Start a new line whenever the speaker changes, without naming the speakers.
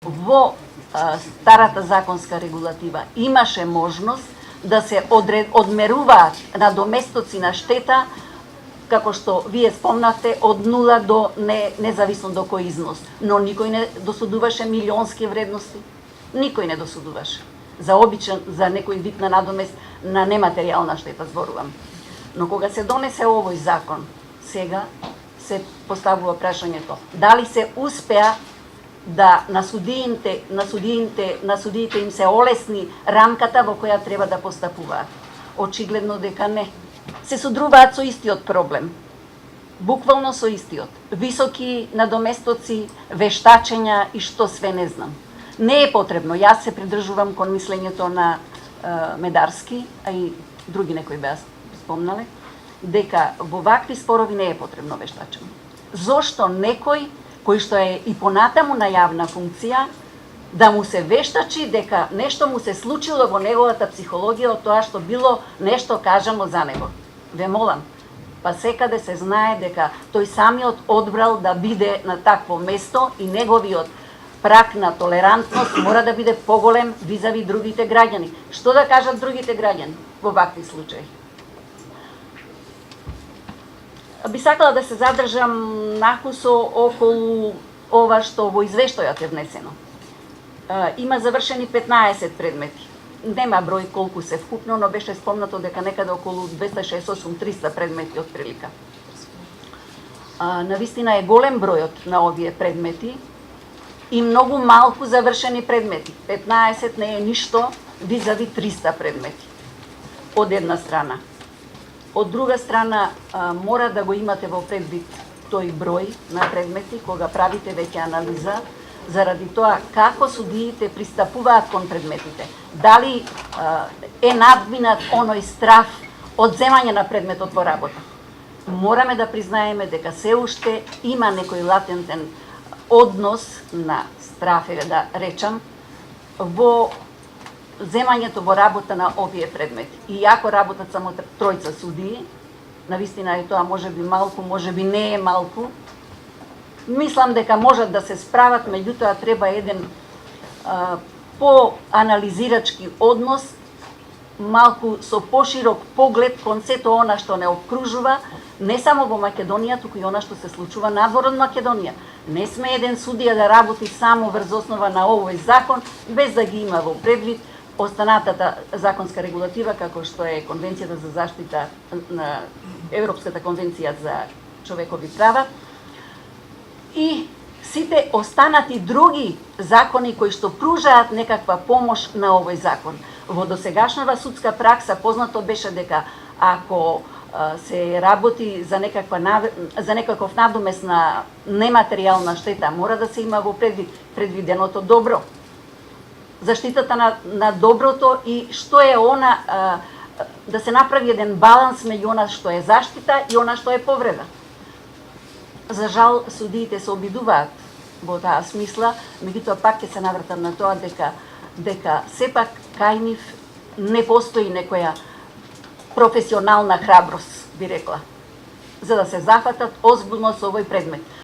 во старата законска регулатива имаше можност да се одмеруваат надоместоци на штета, како што вие спомнавте, од 0 до независно до кој износ. Но никој не досудуваше милионски вредности. Никој не досудуваше. За некој вид на надомест на нематеријална штета зборувам. Но кога се донесе овој закон, сега се поставува прашањето дали се успеа да на судиите им се олесни рамката во која треба да постапуваат. Очигледно дека не. Се судруваат со истиот проблем. Буквално со истиот. Високи надоместоци, вештачења и што све не знам. Не е потребно. Јас се придржувам кон мислењето на Медарски, а и други некои беа спомнале, дека во вакви спорови не е потребно вештачење. Зошто некој кој што е и понатаму на јавна функција, да му се вештачи дека нешто му се случило во неговата психологија од тоа што било нешто кажано за него. Ве молам, па секаде се знае дека тој самиот одбрал да биде на такво место и неговиот прак на толерантност мора да биде поголем визави другите граѓани. Што да кажат другите граѓани во вакви случаи? Би сакала да се задржам накусо околу ова што во извештајот е внесено. Има завршени 15 предмети. Нема број колку се вкупно, но беше спомнато дека некаде околу 268-300 предмети од прилика. Навистина е голем бројот на овие предмети и многу малку завршени предмети. 15 не е ништо визави 300 предмети. Од една страна. Од друга страна, мора да го имате во предвид тој број на предмети кога правите веќе анализа, заради тоа како судиите пристапуваат кон предметите. Дали е надминат оној страф од земање на предметот во работа. Мораме да признаеме дека се уште има некој латентен однос на страф, да речам, во земањето во работа на овие предмети. И ако работат само тројца судии, навистина е тоа можеби малку, можеби не е малку, мислам дека можат да се справат, меѓутоа треба еден поанализирачки однос, малку со поширок поглед кон сето она што не обкружува, не само во Македонија, туку и она што се случува надвор од Македонија. Не сме еден судија да работи само врз основа на овој закон, без да ги има во предвид останатата законска регулатива, како што е Конвенцијата за заштита на Европската конвенција за човекови права и сите останати други закони кои што пружаат некаква помош на овој закон. Во досегашната судска пракса познато беше дека ако се работи за некаков надомест на нематеријална штета, мора да се има во предвиденото добро. Заштитата на доброто и што е она, да се направи еден баланс меѓу она што е заштита и она што е повреда. За жал, судиите се обидуваат во таа смисла, меѓутоа пак ќе се навратам на тоа дека сепак кај нив не постои некоја професионална храброст, би рекла, за да се зафатат озбилно со овој предмет.